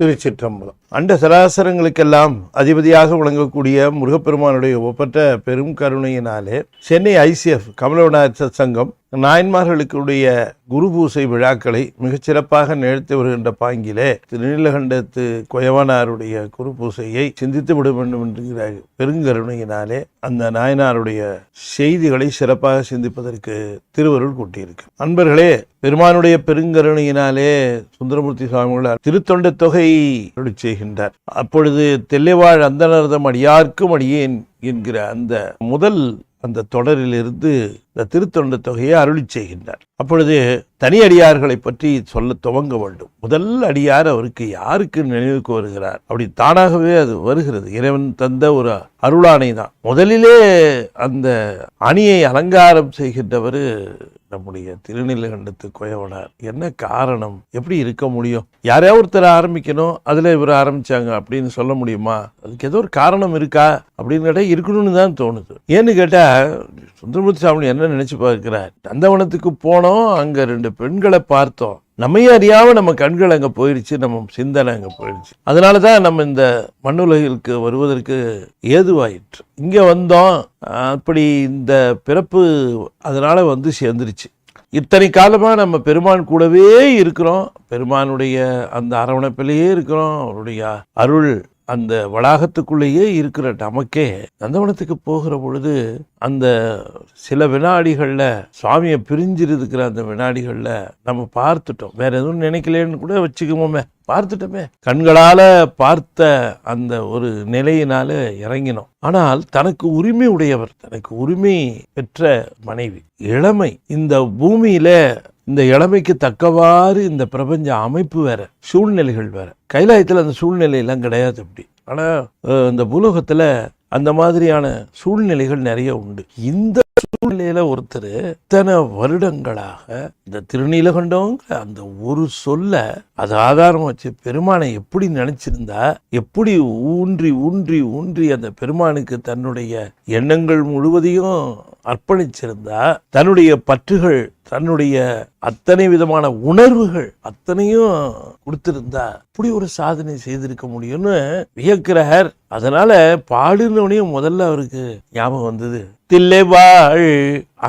திருச்சிற்றம்பலம். அண்ட சராசரங்களுக்கெல்லாம் அதிபதியாக விளங்கக்கூடிய முருகப்பெருமானுடைய ஒப்பற்ற பெரும் கருணையினாலே சென்னை ஐசிஎஃப் கமலவனார் சங்கம் நாயன்மார்களுடைய குரு பூசை விழாக்களை மிகச்சிறப்பாக நிகழ்த்தி வருகின்ற பாங்கிலே திருநீலகண்டத்து கொயவனாருடைய குரு பூசையை சிந்தித்து விட வேண்டும் என்கிற பெருங்கருணையினாலே அந்த நாயனாருடைய செய்திகளை சிறப்பாக சிந்திப்பதற்கு திருவருள் கூட்டியிருக்கு. அன்பர்களே, பெருமானுடைய பெருங்கருணையினாலே சுந்தரமூர்த்தி சுவாமிகள் திருத்தொண்ட தொகை செய்கின்றார். அப்பொழுது தெல்லைவாழ் அந்தனர்தம் அடியார்க்கும் அடியேன் என்கிற அந்த தொடரிலிருந்து இந்த திருத்தொண்ட தொகையை அருளி செய்கின்றார். அப்பொழுது தனி அடியார்களை பற்றி சொல்ல துவங்க வேண்டும். முதல் அடியார் அவருக்கு யாருக்கு நினைவுக்கு வருகிறார்? அப்படி தானாகவே அது வருகிறது. இறைவன் தந்த ஒரு அருளாணை தான். முதலிலே அந்த அணியை அலங்காரம் செய்கின்றவர் நம்முடைய திருநீலகண்டத்து கொயவனார். என்ன காரணம்? எப்படி இருக்க முடியும்? யாரையாவது ஒருத்தர் ஆரம்பிக்கணும், அதுல இவர் ஆரம்பிச்சாங்க அப்படின்னு சொல்ல முடியுமா? அதுக்கு ஏதோ ஒரு காரணம் இருக்கா அப்படின்னு கேட்டா இருக்கணும்னு தான் தோணுது. ஏன்னு கேட்டா சுந்தரமூர்த்தி சாமி என்ன நினைச்சு பார்க்கிறார்? நந்தவனத்துக்கு போனோம், அங்க 2 பெண்களை பார்த்தோம், நம்மையே அறியாம நம்ம கண்கள் அங்க போயிடுச்சு, நம்ம சிந்தனை அங்க போயிடுச்சு. அதனாலதான் நம்ம இந்த மண்ணுலகிற்கு வருவதற்கு ஏதுவாயிற்று. இங்க வந்தோம், அப்படி இந்த பிறப்பு அதனால வந்து சேர்ந்துருச்சு. இத்தனை காலமா நம்ம பெருமான் கூடவே இருக்கிறோம், பெருமானுடைய அந்த அரவணைப்பிலேயே இருக்கிறோம், அவருடைய அருள் அந்த வளாகத்துக்குள்ளேயே இருக்கிற நமக்கே நந்தவனத்துக்கு போகிற பொழுது அந்த சில வினாடிகள்ல சுவாமியை பிரிஞ்சிருக்கிற அந்த வினாடிகள்ல நம்ம பார்த்துட்டோம். வேற எதுவும் நினைக்கலன்னு கூட வச்சுக்குவோமே, பார்த்துட்டோமே, கண்களால பார்த்த அந்த ஒரு நிலையினால இறங்கினோம். ஆனால் தனக்கு உரிமை உடையவர், தனக்கு உரிமை பெற்ற மனைவி, இளமை, இந்த பூமியில இந்த இளமைக்கு தக்கவாறு இந்த பிரபஞ்ச அமைப்பு வேற, சூழ்நிலைகள் வேற. கைலாயத்தில் அந்த சூழ்நிலை எல்லாம் கிடையாது அப்படி. ஆனா இந்த பூலோகத்துல அந்த மாதிரியான சூழ்நிலைகள் நிறைய உண்டு. இந்த சூழ்நிலையில ஒருத்தர் இத்தனை வருடங்களாக இந்த திருநீலகண்டங்கிற அந்த ஒரு சொல்ல அது ஆதாரம் வச்சு பெருமானை எப்படி நினைச்சிருந்தா, எப்படி ஊன்றி ஊன்றி ஊன்றி அந்த பெருமானுக்கு தன்னுடைய எண்ணங்கள் முழுவதையும் அர்ப்பணிச்சிருந்தா, தன்னுடைய பற்றுகள், தன்னுடைய அத்தனை விதமான உணர்வுகள் அத்தனையும் கொடுத்திருந்தா இப்படி ஒரு சாதனை செய்திருக்க முடியும்னு வியக்கிறார். அதனால பாடுனோனையும் முதல்ல அவருக்கு ஞாபகம் வந்தது, தில்லைவாழ்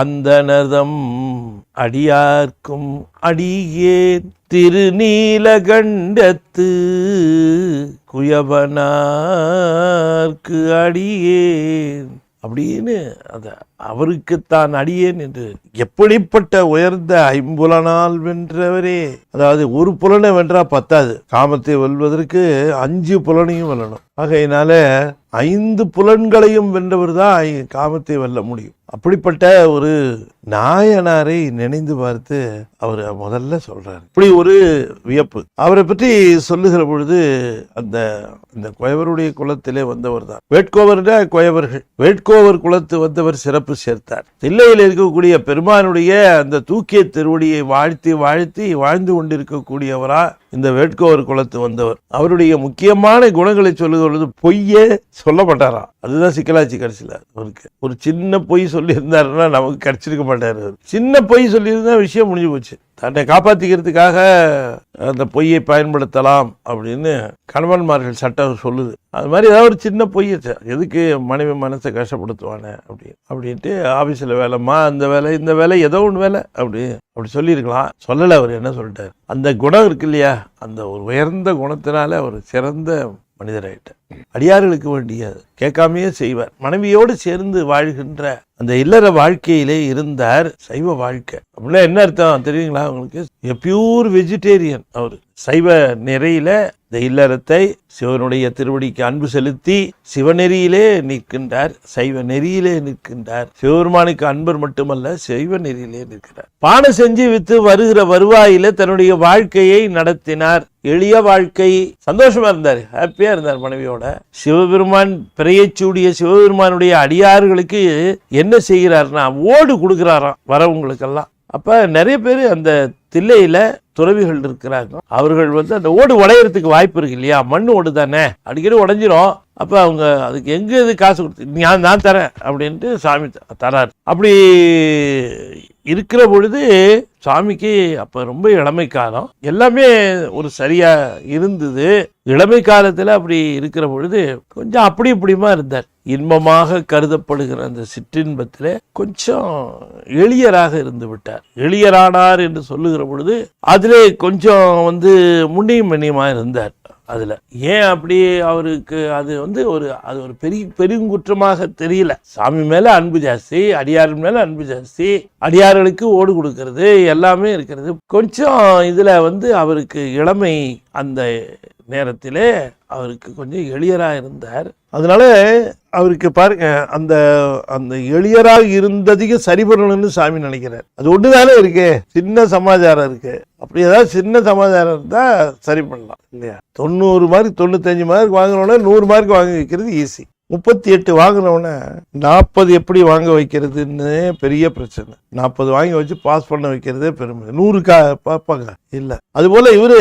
அந்தனர்தம் அடியார்க்கும் அடியேன் திருநீலகண்டத்து குயவனார்க்கு அடியேன் அப்படின்னு அத அவருக்கு தான் அடியேன் என்று. எப்படிப்பட்ட உயர்ந்த 5 புலனால் வென்றவரே! அதாவது ஒரு புலனை வென்றா பத்தாது, காமத்தை வெல்வதற்கு 5 புலனையும் வெல்லணும். ஆகையினால 5 புலன்களையும் வென்றவர் தான் காமத்தை வெல்ல முடியும். அப்படிப்பட்ட ஒரு நாயனாரை நினைந்து பார்த்து அவர் முதல்ல சொல்றாரு. இப்படி ஒரு வியப்பு. அவரை பற்றி சொல்லுகிற பொழுது அந்த கொயவருடைய குலத்திலே வந்தவர் தான். வேட்கோவர் கொயவர்கள், வேட்கோவர் குலத்து வந்தவர் சிறப்பு சேர்த்தார். தில்லையில் இருக்கக்கூடிய பெருமானுடைய அந்த தூக்கிய திருவடியை வாழ்த்தி வாழ்த்தி வாழ்ந்து கொண்டிருக்கக்கூடியவரா இந்த வேட்கோவர் குலத்து வந்தவர். அவருடைய முக்கியமான குணங்களை சொல்லுகிறது, பொய்யே சொல்ல மாட்டாரா. அதுதான் சிக்கலாட்சி. கடைசியில் அவருக்கு ஒரு சின்ன பொய் சொல்லி இருந்தாருன்னா நமக்கு கிடைச்சிருக்க மாட்டாரு. சின்ன பொய் சொல்லியிருந்தா விஷயம் முடிஞ்சு போச்சு. தன்னை காப்பாற்றிக்கிறதுக்காக அந்த பொய்யை பயன்படுத்தலாம் அப்படின்னு கணவன்மார்கள் சட்டம் சொல்லுது. அது மாதிரி ஏதாவது ஒரு சின்ன பொய்யை, எதுக்கு மனைவி மனசை கஷ்டப்படுத்துவானே அப்படின்ட்டு ஆபீஸ்ல வேலைமா, அந்த வேலை இந்த வேலை ஏதோ ஒன்று வேலை அப்படி சொல்லியிருக்கலாம். சொல்லலை. அவர் என்ன சொல்லிட்டார்? அந்த குணம் இருக்கு இல்லையா, அந்த ஒரு உயர்ந்த குணத்தினால அவர் சிறந்த மனிதராயிட்டார். அடியார்களுக்கு வேண்டிய கேட்காமையே செய்வார். மனைவியோடு சேர்ந்து வாழ்கின்ற அந்த இல்லற வாழ்க்கையிலே இருந்தார். சைவ வாழ்க்கை அப்படின்னா என்ன அர்த்தம் தெரியுங்களா உங்களுக்கு? Pure vegetarian. அவர் சைவ நெறியில இந்த இல்லறத்தை சிவனுடைய திருவடிக்கு அன்பு செலுத்தி சிவநெறியிலே நிற்கின்றார், சைவ நெறியிலே நிற்கின்றார். சிவபெருமானுக்கு அன்பர் மட்டுமல்ல, சைவ நெறியிலே நிற்கிறார். பானை செஞ்சு வித்து வருகிற வருவாயில தன்னுடைய வாழ்க்கையை நடத்தினார். எளிய வாழ்க்கை, சந்தோஷமா இருந்தார், ஹாப்பியா இருந்தார் மனைவியோட. சிவபெருமான் பிறையச்சூடிய சிவபெருமானுடைய அடியார்களுக்கு என்ன செய்கிறார்னா ஓடு கொடுக்கிறாராம் வரவங்களுக்கெல்லாம். அப்ப நிறைய பேர் அந்த தில்லையில துறவிகள் இருக்கிறாங்க. அவர்கள் அந்த ஓடு உடையறதுக்கு வாய்ப்பு இருக்கு இல்லையா, மண் ஓடு தானே, அடிக்கடி உடைஞ்சிரும். அப்ப அவங்க அதுக்கு எங்க இது காசு கொடுத்து நான் தரேன் அப்படின்ட்டு சாமி தராரு. அப்படி இருக்கிற பொழுது சாமிக்கு அப்ப ரொம்ப இளமை காலம், எல்லாமே ஒரு சரியா இருந்தது. இளமை காலத்துல அப்படி இருக்கிற பொழுது கொஞ்சம் அப்படி இப்படிமா இருந்தார். இன்பமாக கருதப்படுகிற அந்த சிற்றின்பத்திலே கொஞ்சம் எளியராக இருந்து விட்டார். எளியரானார் என்று சொல்லுகிற பொழுது அதிலே கொஞ்சம் முன்னியும் மன்னியுமா இருந்தார். அதுல ஏன் அப்படி அவருக்கு அது ஒரு பெருங்குற்றமாக தெரியல. சாமி மேல அன்பு ஜாஸ்தி, அடியார் மேல அன்பு ஜாஸ்தி, அடியார்களுக்கு ஓடு கொடுக்கறது எல்லாமே இருக்கிறது. கொஞ்சம் இதுல அவருக்கு இளமை, அந்த நேரத்திலே அவருக்கு கொஞ்சம் எளியரா இருந்தார். அதனால அவருக்கு பாருங்க, அந்த அந்த எளியராக இருந்ததையும் சரி பண்ணணும்னு சாமி நினைக்கிறார். அது ஒண்ணுதானே இருக்கு, சின்ன சமாச்சாரம் இருக்கு. அப்படி ஏதாவது சின்ன சமாச்சாரம் இருந்தா சரி பண்ணலாம் இல்லையா? 90 மார்க் 95 மார்க் வாங்கினோன்னா 100 மார்க் வாங்கி வைக்கிறது ஈஸி. 38 வாங்கினோன்னா 40 எப்படி வாங்க வைக்கிறதுன்னு பெரிய பிரச்சனை. 40 வாங்கி வச்சு பாஸ் பண்ண வைக்கிறதே பெருமை. 100 பார்ப்பாங்க இல்ல. அது போல இவரு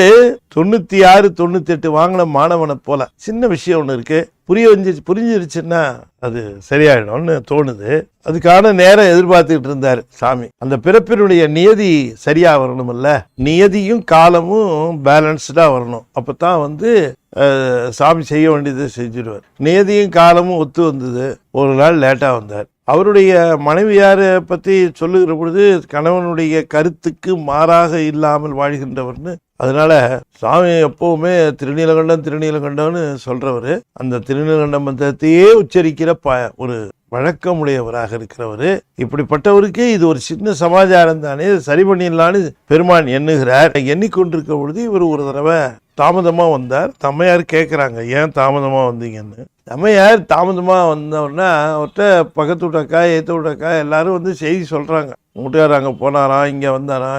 96 98 வாங்கின மாணவனை போல சின்ன விஷயம் ஒண்ணு இருக்கு, புரிஞ்சிருச்சுன்னா அது சரியாயிடும்னு தோணுது. அதுக்கான நேரம் எதிர்பார்த்துட்டு இருந்தாரு சாமி. அந்த பிறப்பினுடைய நியதி சரியா வரணும் இல்ல, நியதியும் காலமும் பேலன்ஸ்டா வரணும். அப்பதான் சாமி செய்ய வேண்டியதை செஞ்சிருவார். நியதியும் காலமும் ஒத்து வந்தது. ஒரு நாள் லேட்டா வந்தார். அவருடைய மனைவியார பத்தி சொல்லுகிற பொழுது கணவனுடைய கருத்துக்கு மாறாக இல்லாமல் வாழ்கின்றவர்னு, அதனால சாமி எப்பவுமே திருநீலகண்டம்னு சொல்றவரு. அந்த திருநீலகண்ட மந்திரத்தையே உச்சரிக்கிற ஒரு வழக்கமுடையவராக இருக்கிறவரு. இப்படிப்பட்டவருக்கு இது ஒரு சின்ன சமாச்சாரம் தானே, சரி பண்ணிடலான்னு பெருமான் எண்ணுகிறார். எண்ணிக்கொண்டிருக்க பொழுது இவர் ஒரு தடவை தாமதமா வந்தார். தம்மையார் கேட்குறாங்க, ஏன் தாமதமா வந்தீங்கன்னு. தம்மையார் தாமதமா வந்தோன்னா அவர்கிட்ட பக்கத்து விட்டக்கா ஏற்ற விட்டக்கா எல்லாரும் செய்தி சொல்றாங்க. உங்கள்கிட்ட அங்கே போனாரா, இங்கே வந்தாரா,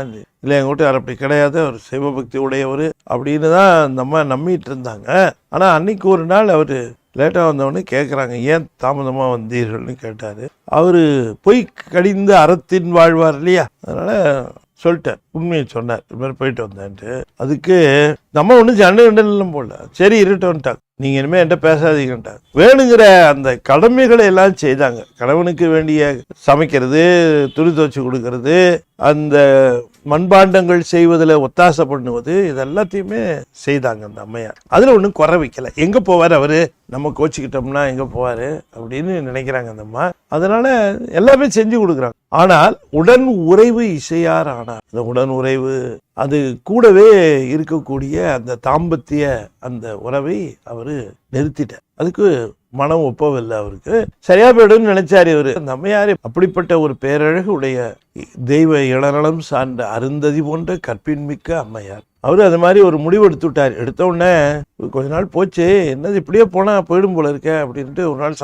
இல்லை எங்கள் வீட்டுக்கார் அப்படி கிடையாது, அவர் சிவபக்தி உடையவர் அப்படின்னு தான் அந்த அம்மா நம்பிட்டு இருந்தாங்க. ஆனால் அன்னைக்கு ஒரு நாள் அவர் லேட்டாக வந்தவொடனே கேட்குறாங்க, ஏன் தாமதமாக வந்தீர்கள்னு கேட்டார். அவர் பொய் கடிந்து அறத்தின் வாழ்வார் இல்லையா, அதனால சொல்லிட்டார், உண்மையை சொன்னார், இது மாதிரி போயிட்டு வந்தேன்ட்டு. அதுக்கு நம்ம ஒன்றும் சண்டை கண்டெல்லாம் போடல, சரி இருட்டோன்ட்டாங்க, நீங்கள் இனிமேல் என்கிட்ட பேசாதீங்கன்ட்டாங்க. வேணுங்கிற அந்த கடமைகளை எல்லாம் செய்தாங்க. கணவனுக்கு வேண்டிய சமைக்கிறது, துணி துவச்சி கொடுக்கறது, அந்த மண்பாண்டங்கள் செய்வதில் ஒத்தாசை பண்ணுவது, இதெல்லாத்தையுமே செய்தாங்க அந்த அம்மையார். அதில் ஒன்றும் குறை வைக்கல. எங்கே போவார் அவரு, நம்ம கோச்சிக்கிட்டோம்னா எங்கே போவார் அப்படின்னு நினைக்கிறாங்க அந்த அம்மா. அதனால எல்லாமே செஞ்சு கொடுக்குறாங்க. ஆனால் உடன் உறைவு இசையார் ஆனார். அந்த உடன் உறைவு அது கூடவே இருக்கக்கூடிய அந்த தாம்பத்திய அந்த உறவை அவரு நிறுத்திட்டார். அதுக்கு மனம் ஒப்பவில்லை. அவருக்கு சரியா போயிடும்னு நினைச்சாரு இவரு. அந்த அம்மையாரு அப்படிப்பட்ட ஒரு பேரழகு உடைய தெய்வ இளநலம் சார்ந்த அருந்ததி போன்ற கற்பின் மிக்க அம்மையார். அவரு அது மாதிரி ஒரு முடிவு எடுத்து விட்டார். எடுத்த உடனே கொஞ்ச நாள் போச்சு, என்னது இப்படியே போனா போயிடும் போல இருக்க அப்படின்ட்டு ஒரு நாள்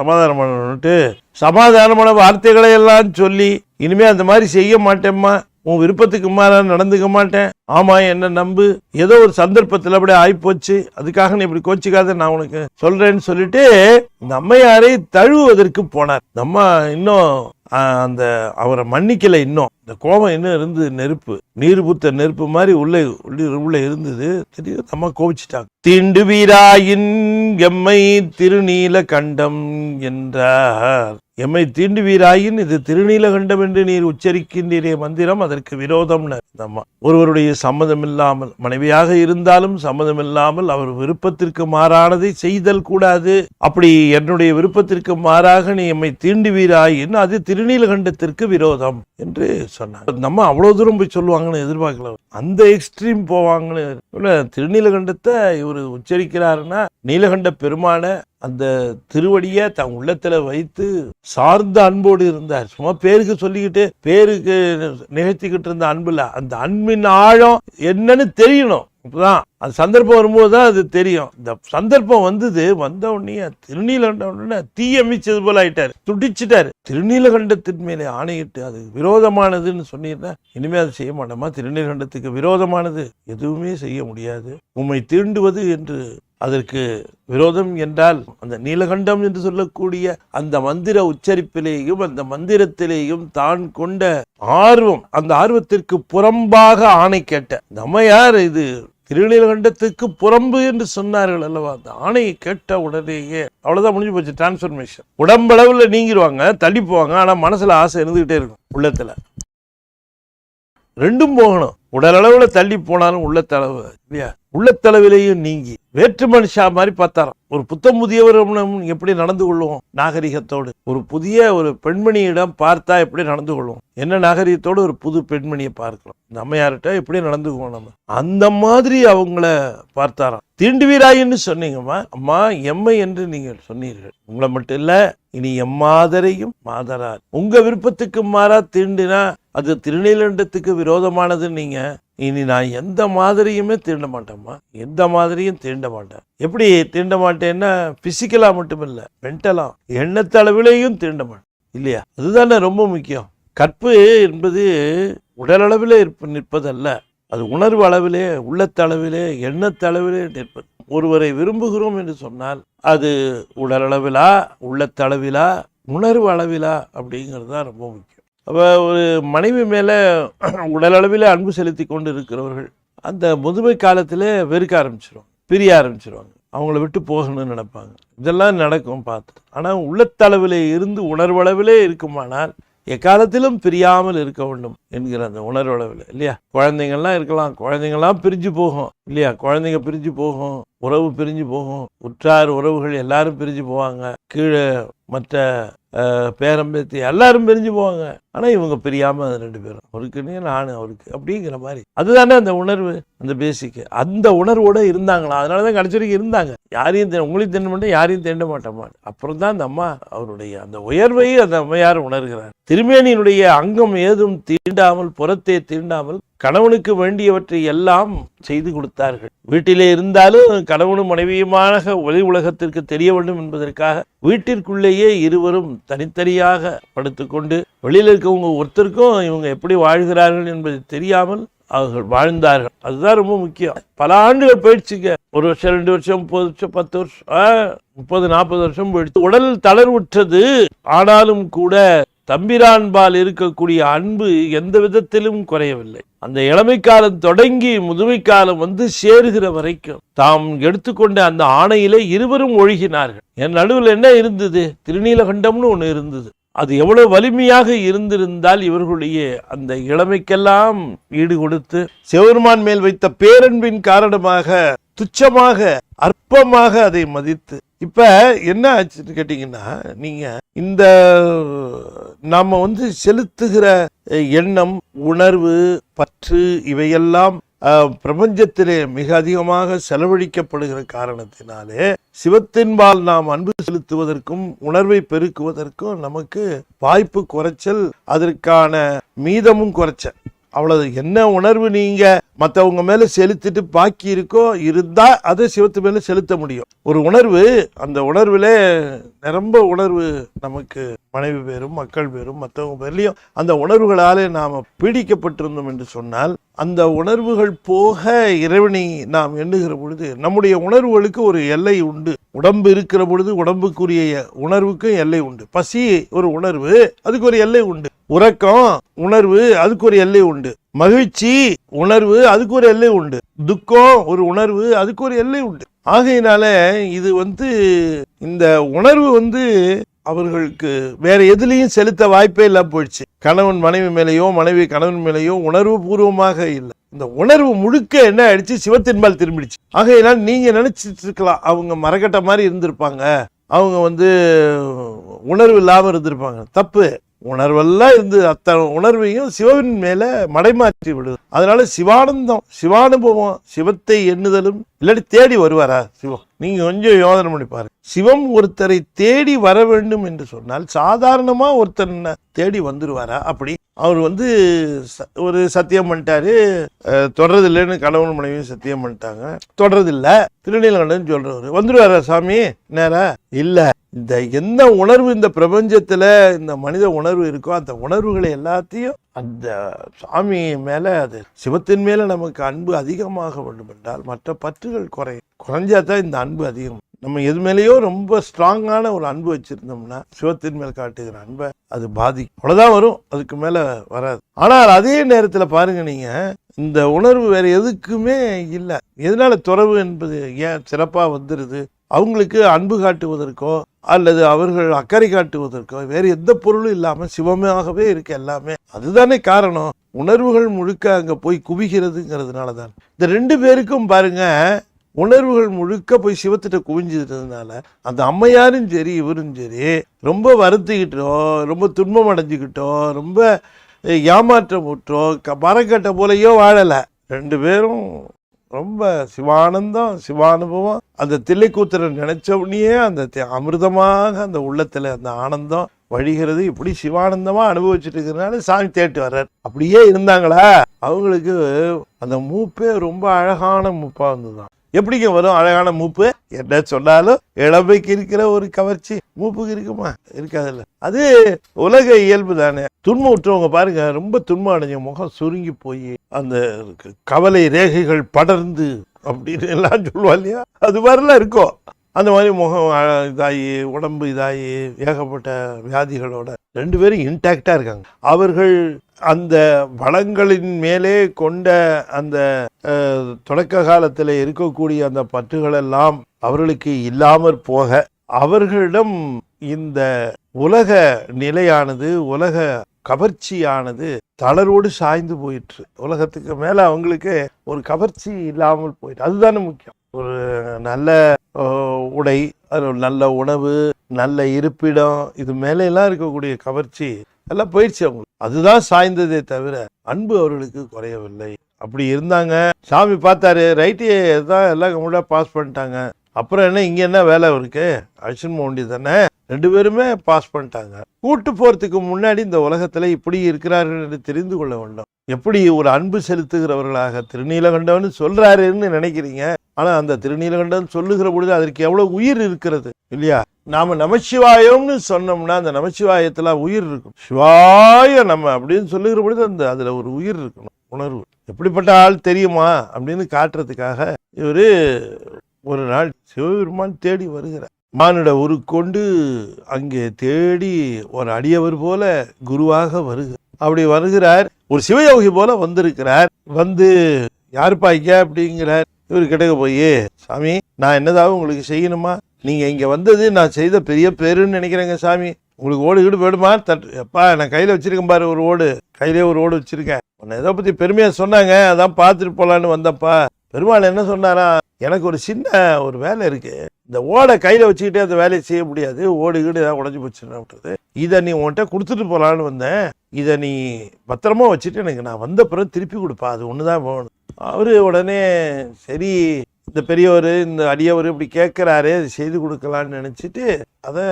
சமாதானமான வார்த்தைகளை எல்லாம் சொல்லி, இனிமே அந்த மாதிரி செய்ய மாட்டேம்மா, உன் விருப்பத்துக்கு மாறா நடந்துக்க மாட்டேன், ஆமா என்ன நம்பு, ஏதோ ஒரு சந்தர்ப்பத்தில் அப்படியே ஆயிப்போச்சு, அதுக்காக நீ இப்படி கோச்சிக்காத, நான் உனக்கு சொல்றேன்னு சொல்லிட்டு இந்த அம்மையாரை தழுவுவதற்கு போனார். நம்ம இன்னும் அந்த அவரை மன்னிக்கல. இன்னும் இந்த கோபம் இன்னும் இருந்து நெருப்பு, நீர் பூத்த நெருப்பு மாதிரி உள்ள இருந்தது. தெரியும், நம்ம கோபிச்சிட்டாங்க. தீண்டு வீராயின் எம்மை திருநீல கண்டம் என்றார். எம்மை தீண்டு வீராயின் இது திருநீலகண்டம் என்று நீர் உச்சரிக்கின்ற மந்திரம் அதற்கு விரோதம்னு. ஒருவருடைய சம்மதம் இல்லாமல், மனைவியாக இருந்தாலும் சம்மதம் இல்லாமல் அவர் விருப்பத்திற்கு மாறானதை செய்தல் கூடாது. அப்படி என்னுடைய விருப்பத்திற்கு மாறாக நீ எம்மை தீண்டு வீராயின் அது திருநீலகண்டத்திற்கு விரோதம் என்று சொன்னார். நம்ம அவ்வளவு தூரம் போய் சொல்லுவாங்கன்னு எதிர்பார்க்கல, அந்த எக்ஸ்ட்ரீம் போவாங்கன்னு. திருநீலகண்டத்தை இவர் உச்சரிக்கிறாருன்னா நீலகண்ட பெருமான அந்த திருவடியை தன் உள்ளத்துல வைத்து சார்ந்த அன்போடு இருந்தார். சும்மா பேருக்கு சொல்லிக்கிட்டு பேருக்கு நிகழ்த்திக்கிட்டு இருந்த அன்புல, அந்த அன்பின் ஆழம் என்னன்னு தெரியணும். அப்பதான் அந்த சந்தர்ப்பம் வரும்போதுதான் அது தெரியும். இந்த சந்தர்ப்பம் வந்த உடனே திருநீலகண்ட தீயமிச்சது போல ஆயிட்டாரு, துடிச்சிட்டாரு. திருநீலகண்டத்தின் மேலே ஆணையிட்டு அது விரோதமானதுன்னு சொன்னீங்கன்னா இனிமே அதை செய்ய மாட்டோமா? திருநீலகண்டத்துக்கு விரோதமானது எதுவுமே செய்ய முடியாது. உம்மை தீண்டுவது என்று அதற்கு விரோதம் என்றால், அந்த நீலகண்டம் என்று சொல்லக்கூடிய அந்த மந்திர உச்சரிப்பிலேயும் அந்த மந்திரத்திலேயும் தான் கொண்ட ஆர்வம், அந்த ஆர்வத்திற்கு புறம்பாக ஆணை கேட்ட நம்ம யார், இது திருநீலகண்டத்துக்கு புறம்பு என்று சொன்னார்கள் அல்லவா, அந்த ஆணையை கேட்ட உடனேயே அவ்வளவுதான், முடிஞ்சு போச்சு டிரான்ஸ்பர்மேஷன். உடம்பளவுல நீங்கிடுவாங்க, தள்ளி போவாங்க, ஆனா மனசுல ஆசை இருந்துகிட்டே இருக்கும் உள்ளத்துல. ரெண்டும் போகணும். உடல் அளவுல தள்ளி போனாலும் உள்ளத்தளவு இல்லையா, உள்ளத்தளவிலையும் நீங்கி வேற்று மனுஷா மாதிரி பார்த்தாராம். ஒரு புத்தம் புதியவர் எப்படி நடந்து கொள்வோம் நாகரிகத்தோடு, ஒரு புதிய ஒரு பெண்மணியிடம் பார்த்தா எப்படி நடந்து கொள்வோம், என்ன நாகரிகத்தோடு ஒரு புது பெண்மணியை பார்க்கலாம், இந்த அம்மையார்கிட்ட எப்படி நடந்துக்குவோம் நம்ம, அந்த மாதிரி அவங்கள பார்த்தாராம். தீண்டுவீராயின்னு சொன்னீங்கம்மா, அம்மா எம்மை என்று நீங்கள் சொன்னீர்கள். உங்களை மட்டும் இல்ல, இனி எம்மாதரையும் மாதரார். உங்க விருப்பத்துக்கு மாறா தீண்டினா அது திருநீலண்டத்துக்கு விரோதமானது. நீங்க இனி நான் எந்த மாதிரியுமே தீண்ட மாட்டேம்மா, எந்த மாதிரியும் தீண்ட மாட்டேன். எப்படி தீண்ட மாட்டேன்னா பிசிக்கலா மட்டும் இல்ல, மென்டலா எண்ணத்தளவிலையும் தீண்ட மாட்டேன் இல்லையா. அதுதானே ரொம்ப முக்கியம். கற்பு என்பது உடலளவிலே நிற்பதல்ல, அது உணர்வு அளவிலே, உள்ளத்தளவிலே, எண்ணத்தளவிலே நிற்பது. ஒருவரை விரும்புகிறோம் என்று சொன்னால் அது உடலளவிலா, உள்ளத்தளவிலா, உணர்வு அளவிலா அப்படிங்கிறது தான் ரொம்ப முக்கியம். அப்போ ஒரு மனைவி மேலே உடலளவில் அன்பு செலுத்தி கொண்டு இருக்கிறவர்கள் அந்த முதுமை காலத்தில் வெறுக்க ஆரம்பிச்சிருவாங்க, பிரிய ஆரம்பிச்சிருவாங்க, அவங்கள விட்டு போகணும்னு நினைப்பாங்க. இதெல்லாம் நடக்கும் பார்த்து. ஆனால் உள்ளத்தளவிலே இருந்து உணர்வளவிலே இருக்குமானால் எக்காலத்திலும் பிரியாமல் இருக்க வேண்டும் என்கிற அந்த உணர்வளவில் இல்லையா. குழந்தைங்கள்லாம் இருக்கலாம், குழந்தைங்கள்லாம் பிரிஞ்சு போகும் இல்லையா, குழந்தைங்க பிரிஞ்சு போகும், உறவு பிரிஞ்சு போகும், உற்றார் உறவுகள் எல்லாரும் பிரிஞ்சு போவாங்க, கீழே மற்ற பேரம்பேத்தி எல்லாரும் பிரிஞ்சு போவாங்க. ஆனா இவங்க பிரியாம ரெண்டு பேரும், அவருக்குன்னு நானு அவருக்கு அப்படிங்கிற மாதிரி. அதுதானே அந்த உணர்வு, அந்த பேசிக். அந்த உணர்வோட இருந்தாங்களா, அதனாலதான் கடைசி வரைக்கும் இருந்தாங்க. யாரையும் உங்களையும் தேண்ட மாட்டேன், யாரையும் தேண்ட மாட்டோமா. அப்புறம் தான் அந்த அம்மா அவருடைய அந்த உயர்வை அந்த அம்மையார் உணர்கிறார். திருமேனியினுடைய அங்கம் ஏதும் தீண்டாமல், புறத்தே தீண்டாமல் கணவனுக்கு வேண்டியவற்றை எல்லாம் செய்து கொடுத்தார்கள். வீட்டிலே இருந்தாலும் கணவனும் மனைவியுமாக ஒளி உலகத்திற்கு தெரிய வேண்டும் என்பதற்காக வீட்டிற்குள்ளேயே இருவரும் தனித்தனியாக படுத்துக்கொண்டு வெளியில் இருக்கவங்க ஒருத்தருக்கும் இவங்க எப்படி வாழ்கிறார்கள் என்பது தெரியாமல் அவர்கள் வாழ்ந்தார்கள். அதுதான் ரொம்ப முக்கியம். பல ஆண்டுகள் போயிடுச்சுங்க, 1 வருஷம் 2 வருஷம் 30 வருஷம் 10 வருஷம் 30-40 வருஷம் போயிடுச்சு. உடல் தளர்வுற்றது. ஆனாலும் கூட தம்பிரான்பால் இருக்கக்கூடிய அன்பு எந்த விதத்திலும் குறையவில்லை. அந்த இளமை காலம் தொடங்கி முதுமை காலம் வந்து சேருகிற வரைக்கும் தாம் எடுத்துக்கொண்ட அந்த ஆணையிலே இருவரும் ஒழுகினார்கள். என் நடுவில் என்ன இருந்தது, திருநீலகண்டம்னு ஒண்ணு இருந்தது. அது எவ்வளவு வலிமையாக இருந்திருந்தால் இவர்களுடைய அந்த இளமைக்கெல்லாம் ஈடு கொடுத்து சிவபெருமான் மேல் வைத்த பேரன்பின் காரணமாக துச்சமாக அற்பமாக அதை மதித்து. இப்ப என்ன ஆச்சுன்னு கேட்டீங்கன்னா, நீங்க இந்த நாம செலுத்துகிற எண்ணம், உணர்வு, பற்று இவையெல்லாம் பிரபஞ்சத்திலே மிக அதிகமாக செலவழிக்கப்படுகிற காரணத்தினாலே சிவத்தின்பால் நாம் அன்பு செலுத்துவதற்கும் உணர்வை பெருக்குவதற்கும் நமக்கு வாய்ப்பு குறைச்சல், அதற்கான மீதமும் குறைச்சல். அவ்வளவு. என்ன உணர்வு நீங்க மற்றவங்க மேல செலுத்திட்டு பாக்கி இருக்கோ இருந்தா அதை சிவத்து மேல செலுத்த முடியும். ஒரு உணர்வு, அந்த உணர்வுல நிரம்ப உணர்வு நமக்கு மனைவி பேரும் மக்கள் பேரும் மற்றவங்க பேர்லையும் அந்த உணர்வுகளாலே நாம பீடிக்கப்பட்டிருந்தோம் என்று சொன்னால், அந்த உணர்வுகள் போக இறைவனை நாம் எண்ணுகிற பொழுது நம்முடைய உணர்வுகளுக்கு ஒரு எல்லை உண்டு. உடம்பு இருக்கிற பொழுது உடம்புக்குரிய உணர்வுக்கும் எல்லை உண்டு. பசி ஒரு உணர்வு, அதுக்கு ஒரு எல்லை உண்டு. உறக்கம் உணர்வு, அதுக்கு ஒரு எல்லை உண்டு. மகிழ்ச்சி உணர்வு, அதுக்கு ஒரு எல்லை உண்டு. துக்கம் ஒரு உணர்வு, அதுக்கு ஒரு எல்லை உண்டு. ஆகையினால இது இந்த உணர்வு அவர்களுக்கு வேற எதுலையும் செலுத்த வாய்ப்பே இல்லாம போயிடுச்சு. கணவன் மனைவி மேலேயோ மனைவி கணவன் மேலேயோ உணர்வு பூர்வமாக இல்லை. இந்த உணர்வு முழுக்க என்ன ஆயிடுச்சு, சிவத்தின்பால் திரும்பிடுச்சு. ஆகையினால் நீங்க நினைச்சிட்டு இருக்கலாம் அவங்க மரக்கட்ட மாதிரி இருந்திருப்பாங்க, அவங்க உணர்வு இல்லாம இருந்திருப்பாங்க. தப்பு. உணர்வெல்லாம் இருந்து அத்தனை உணர்வையும் சிவவின் மேல மடைமாற்றி விடுது. அதனால சிவானந்தம், சிவானுபவம், சிவத்தை எண்ணுதலும் இல்லாட்டி தேடி வருவாரா சிவம்? நீங்க கொஞ்சம் யோசனை பண்ணி பாருங்க. சிவம் ஒருத்தரை தேடி வர வேண்டும் என்று சொன்னால் சாதாரணமா ஒருத்தர் தேடி வந்துருவாரா? அப்படி அவர் ஒரு சத்தியம் பண்ணிட்டாரு, தொடர்றதில்லைன்னு கணவன் மனைவியும் சத்தியம் பண்ணிட்டாங்க, தொடர்றதில்லை, திருநீலகண்டன் சொல்றவர் வந்துருவாரா சாமி? நேரா இல்ல. இந்த என்ன உணர்வு இந்த பிரபஞ்சத்துல இந்த மனித உணர்வு இருக்கோ அந்த உணர்வுகளை எல்லாத்தையும் அந்த சாமி மேல, அது சிவத்தின் மேல நமக்கு அன்பு அதிகமாக வேண்டும் என்றால் மற்ற பற்றுகள் குறைஞ்சாதான் இந்த அன்பு அதிகம். நம்ம எது மேலேயோ ரொம்ப ஸ்ட்ராங்கான ஒரு அன்பு வச்சிருந்தோம்னா சிவத்தின் மேல் காட்டுகிற அன்பை அது பாதிக்கும். அவ்வளவுதான் வரும், அதுக்கு மேல வராது. ஆனால் அதே நேரத்துல பாருங்க, நீங்க இந்த உணர்வு வேற எதுக்குமே இல்லை. எதனால துறவு என்பது ஏன் சிறப்பா வந்துருது? அவங்களுக்கு அன்பு காட்டுவதற்கோ அல்லது அவர்கள் அக்கறை காட்டுவதற்கோ வேறு எந்த பொருளும் இல்லாம சிவமாகவே இருக்கு எல்லாமே. அதுதானே காரணம். உணர்வுகள் முழுக்க அங்க போய் குவிகிறதுங்கிறதுனால தான். இந்த 2 பேருக்கும் பாருங்க, உணர்வுகள் முழுக்க போய் சிவத்திட்ட குவிஞ்சதுனால அந்த அம்மையாரும் சரி இவரும் சரி ரொம்ப வருத்திக்கிட்டோ, ரொம்ப துன்பம் அடைஞ்சுக்கிட்டோ, ரொம்ப ஏமாற்றம் விட்டோ, மரக்கட்டை போலையோ வாழலை. 2 பேரும் ரொம்ப சிவானந்தம், சிவானுபவம். அந்த தில்லைக்கூத்தரை நினைச்ச உடனே அந்த அமிர்தமாக அந்த உள்ளத்துல அந்த ஆனந்தம் வழிகிறது. இப்படி சிவானந்தமா அனுபவிச்சுட்டு இருக்கிறதுனால சாமி தேட்டு வர்றார். அப்படியே இருந்தாங்களா, அவங்களுக்கு அந்த மூப்பே ரொம்ப அழகான மூப்பா இருந்துதான். எப்படிங்க வரும் அழகான மூப்பு? என்ன சொன்னாலும் இளமைக்கு இருக்கிற ஒரு கவர்ச்சி மூப்புக்கு இருக்குமா? இருக்காதுல்ல. அது உலக இயல்பு தானே. துன்பம் விட்டுறவங்க பாருங்க, ரொம்ப துன்பம் அடைஞ்ச முகம் சுருங்கி போய் அந்த கவலை ரேகைகள் படர்ந்து அப்படின்னு எல்லாம் சொல்லுவா இல்லையா, அது மாதிரிலாம் இருக்கும். அந்த மாதிரி முகம் இதாகி உடம்பு இதாகி ஏகப்பட்ட வியாதிகளோட 2 பேரும் இன்டாக்டா இருக்காங்க. அவர்கள் அந்த வளங்களின் மேலே கொண்ட அந்த தொடக்க காலத்தில் இருக்கக்கூடிய அந்த பற்றுகள் எல்லாம் அவர்களுக்கு இல்லாமற் போக அவர்களிடம் இந்த உலக நிலையானது, உலக கவர்ச்சியானது தளரோடு சாய்ந்து போயிற்று. உலகத்துக்கு மேல அவங்களுக்கு ஒரு கவர்ச்சி இல்லாமல் போயிட்டு. அதுதானே முக்கியம். ஒரு நல்ல உடை, நல்ல உணவு, நல்ல இருப்பிடம், இது மேல எல்லாம் இருக்கக்கூடிய கவர்ச்சி எல்லாம் போயிடுச்சு அவங்களுக்கு. அதுதான் சாய்ந்ததே தவிர அன்பு அவர்களுக்கு குறையவில்லை. அப்படி இருந்தாங்க. சாமி பார்த்தாரு, ரைட்டே தான் எல்லாம் முன்னாடி பாஸ் பண்ணிட்டாங்க. அப்புறம் என்ன, இங்க என்ன வேலை இருக்கு, அழிச்சுன்னு போண்டி தானே. 2 பேருமே பாஸ் பண்ணிட்டாங்க. கூட்டு போறதுக்கு முன்னாடி இந்த உலகத்துல இப்படி இருக்கிறார்கள் என்று தெரிந்து கொள்ள வேண்டும். எப்படி ஒரு அன்பு செலுத்துகிறவர்களாக திருநீலகண்டவன் சொல்றாருன்னு நினைக்கிறீங்க. ஆனா அந்த திருநீலகண்டன் சொல்லுகிற பொழுது அதற்கு எவ்வளவு உயிர் இருக்கிறது இல்லையா? நாம நமச்சிவாயம்னு சொன்னோம்னா அந்த நமச்சிவாயத்துல உயிர் இருக்கும். சிவாய நம்ம அப்படின்னு சொல்லுகிற பொழுது அந்த அதுல ஒரு உயிர் இருக்கணும், உணர்வு. எப்படிப்பட்ட ஆள் தெரியுமா அப்படின்னு காட்டுறதுக்காக இவரு ஒரு நாள் சிவபெருமான் தேடி வருகிறார். மானுட உருக்கொண்டு அங்கே தேடி ஒரு அடியவர் போல குருவாக வருகிறார். அப்படி வருகிறார், ஒரு சிவயோகி போல வந்திருக்கிறார். வந்து யாருப்பா இங்க அப்படிங்கிறார். இவரு கிட்டக்க போய், சாமி நான் என்னதாவது உங்களுக்கு செய்யணுமா? நீங்க இங்க வந்தது நான் செய்த பெரிய பேருன்னு நினைக்கிறேங்க சாமி. உங்களுக்கு ஓடு கீடு வேணுமா? எப்பா நான் கையில வச்சிருக்கேன் பாரு ஒரு ஓடு, கையிலே ஒரு ஓடு வச்சிருக்கேன். உன்னை எதை பத்தி பெருமையா சொன்னாங்க, அதான் பார்த்துட்டு போலான்னு வந்தப்பா. பெருமாள் என்ன சொன்னாரா, எனக்கு ஒரு சின்ன ஒரு வேலை இருக்கு, இந்த ஓடை கையில வச்சுக்கிட்டே அந்த வேலையை செய்ய முடியாது, ஓடு கீடு ஏதாவது உடஞ்சி போச்சுன்னு, இதை நீ உன்கிட்ட கொடுத்துட்டு போலான்னு வந்தேன், இதை நீ பத்திரமா வச்சுட்டு எனக்கு நான் வந்த பிறகு திருப்பி கொடுப்பா, அது ஒண்ணுதான் வேணும். அவரு உடனே சரி இந்த பெரியவர் இந்த அடியவர் இப்படி கேட்கிறாரு, அது செய்து கொடுக்கலான்னு நினைச்சிட்டு அதை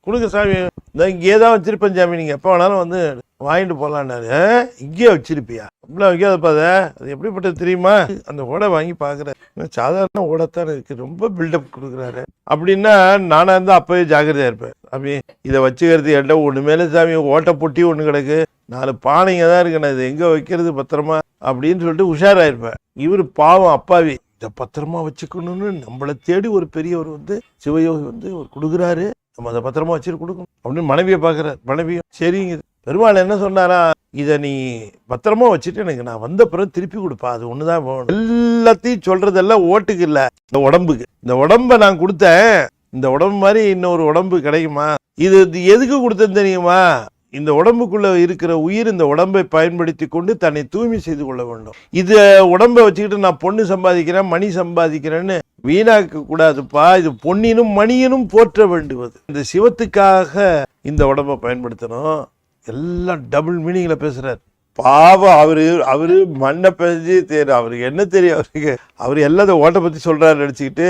கொடுங்க சாமி, இந்த இங்கே தான் வச்சிருப்பேன் சாமி, நீங்க எப்போ வேணாலும் வந்து வாங்கிட்டு போகலான்னாரு. இங்கேயே வச்சிருப்பியா? அப்படிலாம் வைக்காதப்பா, அது எப்படிப்பட்டது தெரியுமா? அந்த ஓடை வாங்கி பாக்குறேன், சாதாரண ஓடத்தானே இருக்கு, ரொம்ப பில்டப் கொடுக்குறாரு அப்படின்னா நானா இருந்தா அப்பவே ஜாக்கிரதையா இருப்பேன். சாமி இதை வச்சுக்கிறது என்கிட்ட ஒண்ணு மேல சாமி, ஓட்டை பொட்டி ஒண்ணு கிடக்கு, 4 பானைங்க தான் இருக்கு, நான் இதை எங்க வைக்கிறது பத்திரமா அப்படின்னு சொல்லிட்டு உஷாராயிருப்பேன். இவரு பாவம் அப்பாவி, இதை பத்திரமா வச்சுக்கணும்னு நம்மளை தேடி ஒரு பெரியவர் வந்து சிவயோகி வந்து ஒரு கொடுக்குறாரு, நம்ம அதை பத்திரமா வச்சுட்டு கொடுக்கணும் அப்படின்னு மனைவியை பாக்குறாரு. மனைவியும் சரிங்க. பெருமாள் என்ன சொன்னாரா, இதை நீ பத்திரமா வச்சுட்டு எனக்கு நான் வந்த பிறகு திருப்பி கொடுப்பா, அது ஒண்ணுதான் வேணும். எல்லாத்தையும் சொல்றதெல்லாம் ஓட்டுக்கு இல்ல, இந்த உடம்புக்கு. இந்த உடம்ப நான் கொடுத்தேன், இந்த உடம்பு மாதிரி இன்னொரு உடம்பு கிடைக்குமா? இது எதுக்கு கொடுத்தேன்னு தெரியுமா? இந்த உடம்புக்குள்ள இருக்கிற உயிர் இந்த உடம்பை பயன்படுத்தி கொண்டு தன்னை தூய்மை செய்து கொள்ள வேண்டும். இத உடம்பை வச்சுக்கிட்டு நான் பொண்ணு சம்பாதிக்கிறேன், மணி சம்பாதிக்கிறேன்னு வீணாக்க கூடாதுப்பா. இது பொன்னினும் மணியினும் போற்ற வேண்டுவது. இந்த சிவத்துக்காக இந்த உடம்பை பயன்படுத்தணும். எல்லாம் டபுள் மீனிங்ல பேசுறாரு. பாவம் அவரு மண்ணை பெஞ்சு தெரியும், அவருக்கு என்ன தெரியும், அவரு எல்லாத்தையும் ஓட்டை பத்தி சொல்றாரு நினைச்சுக்கிட்டு.